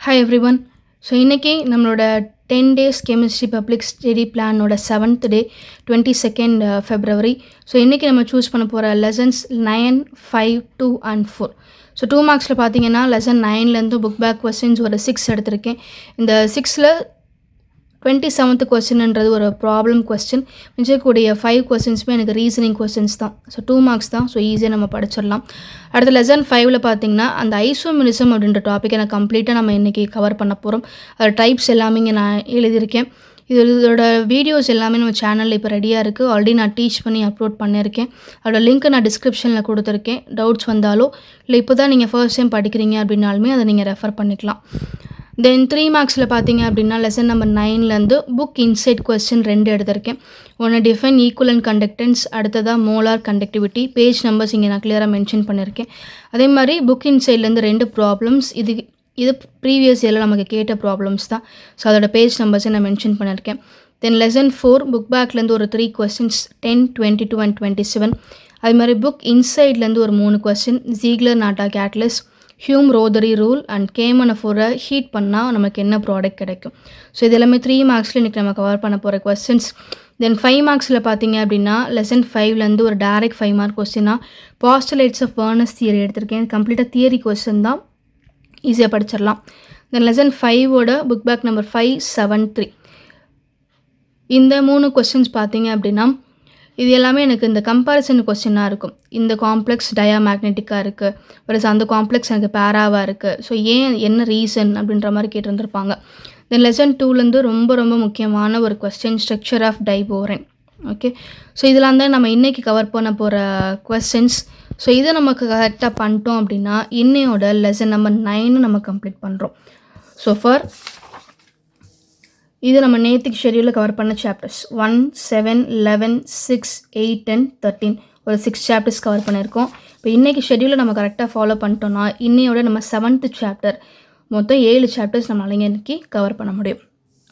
Hi everyone. So இன்றைக்கி நம்மளோட 10 days chemistry public study பிளானோட 7th day 22nd February. So இன்றைக்கி நம்ம சூஸ் பண்ண போகிற லெசன்ஸ் 9, 5, 2 and 4. ஸோ 2 மார்க்ஸில் பார்த்தீங்கன்னா லெசன் 9லேருந்து புக் பேக் கொஸ்டின்ஸ் ஒரு 6 எடுத்திருக்கேன். இந்த 6ல் 27th கொஸ்டின்ன்றது ஒரு ப்ராப்ளம் கொஸ்டின். மிச்சக்கூடிய 5 கொஸ்டின்ஸுமே எனக்கு ரீசனிங் கொஸ்டின்ஸ் தான். ஸோ 2 மார்க்ஸ் தான். ஸோ ஈஸியாக நம்ம படிச்சிடலாம். அடுத்த லெசன் 5ல் பார்த்தீங்கன்னா அந்த ஐசோமெரிசம் அப்படின்ற டாப்பிக்கை நான் கம்ப்ளீட்டாக நம்ம இன்றைக்கி கவர் பண்ண போகிறோம். அது டைப்ஸ் எல்லாமே இங்கே நான் எழுதியிருக்கேன். இதோட வீடியோஸ் எல்லாமே நம்ம சேனலில் இப்போ ரெடியாக இருக்குது. ஆல்ரெடி நான் டீச் பண்ணி அப்லோட் பண்ணியிருக்கேன். அதோட லிங்க்கை நான் டிஸ்கிரிப்ஷனில் கொடுத்துருக்கேன். டவுட்ஸ் வந்தாலோ இல்லை இப்போ தான் நீங்கள் ஃபர்ஸ்ட் டைம் படிக்கிறீங்க அப்படின்னாலுமே அதை நீங்கள் ரெஃபர் பண்ணிக்கலாம். தென் 3 மார்க்ஸில் பார்த்தீங்க அப்படின்னா லெசன் நம்பர் 9லேருந்து புக் இன்சைட் கொஸ்டின் 2 எடுத்திருக்கேன். ஒன்று டிஃபைன் ஈக்குவலன்ட் கண்டக்டன்ஸ், அடுத்ததாக மோலார் கண்டக்டிவிட்டி. பேஜ் நம்பர்ஸ் இங்கே நான் கிளியராக மென்ஷன் பண்ணியிருக்கேன். அதே மாதிரி புக் இன்சைட்லேருந்து 2 ப்ராப்ளம்ஸ். இது ப்ரீவியஸ் இயரில் நமக்கு கேட்ட ப்ராப்ளம்ஸ் தான். ஸோ அதோட பேஜ் நம்பர்ஸை நான் மென்ஷன் பண்ணியிருக்கேன். தென் லெசன் 4 புக் பேக்லேருந்து ஒரு 3 கொஸ்டின்ஸ் 10, 22 and 27. அது மாதிரி புக் இன்சைட்லேருந்து ஒரு 3 question. Ziegler Natta catalyst, Hume Rothery rule and கேமனஃபோரை ஹீட் பண்ணால் நமக்கு என்ன ப்ராடக்ட் கிடைக்கும். ஸோ இது எல்லாமே 3 மார்க்ஸில் இன்றைக்கி நம்ம கவர் பண்ண போகிற கொஸ்டின்ஸ். தென் 5 மார்க்ஸில் பார்த்தீங்க அப்படின்னா லெசன் 5லேருந்து ஒரு டைரக்ட் 5 மார்க் கொஸ்டினாக பாஸ்டுலேட்ஸ் ஆஃப் ஃபர்னஸ் தியரி எடுத்திருக்கேன். கம்ப்ளீட்டாக தியரி கொஸ்டின் தான், ஈஸியாக படிச்சிடலாம். தென் லெசன் 5ஓட புக் பேக் நம்பர் 573. இந்த 3 கொஸ்டின்ஸ் பார்த்தீங்க அப்படின்னா இது எல்லாமே எனக்கு இந்த கம்பேரிசன் கொஸ்டினாக இருக்கும். இந்த காம்ப்ளெக்ஸ் டயாமேக்னெட்டிக்காக இருக்குது, ஒரு அந்த காம்ப்ளெக்ஸ் எனக்கு பேராவாக இருக்குது. ஸோ என்ன ரீசன் அப்படின்ற மாதிரி கேட்டிருந்துருப்பாங்க. தென் லெசன் 2லேருந்து ரொம்ப ரொம்ப முக்கியமான ஒரு question structure of diborane. Okay, so இதெல்லாம் தான் நம்ம இன்றைக்கி கவர் பண்ண போகிற கொஸ்டின்ஸ். ஸோ இதை நமக்கு கரெக்டாக பண்ணிட்டோம் அப்படின்னா இன்னையோட லெசன் நம்பர் 9 நம்ம கம்ப்ளீட் பண்ணுறோம். ஸோ இது நம்ம நேற்றுக்கு ஷெடியூலில் கவர் பண்ண சாப்டர்ஸ் 1, 7, 11, 6, 8 and 13 ஒரு 6 சாப்டர்ஸ் கவர் பண்ணியிருக்கோம். இப்போ இன்றைக்கி ஷெடியூலில் நம்ம கரெக்டாக ஃபாலோ பண்ணிட்டோம்னா இன்னையோட நம்ம 7th சாப்டர் மொத்தம் 7 சாப்டர்ஸ் நம்மளால் இன்றைக்கி கவர் பண்ண முடியும்.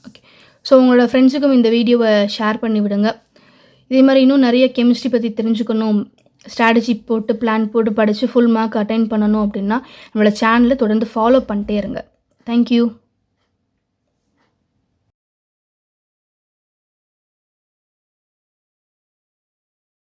ஓகே, ஸோ உங்களோட ஃப்ரெண்ட்ஸுக்கும் இந்த வீடியோவை ஷேர் பண்ணி விடுங்க. இதே மாதிரி இன்னும் நிறைய கெமிஸ்ட்ரி பற்றி தெரிஞ்சுக்கணும், ஸ்ட்ராட்டஜி போட்டு பிளான் போட்டு படித்து ஃபுல் மார்க் அட்டைன் பண்ணணும் அப்படின்னா நம்மளோட சேனலை தொடர்ந்து ஃபாலோ பண்ணிட்டே இருங்க. தேங்க்யூ.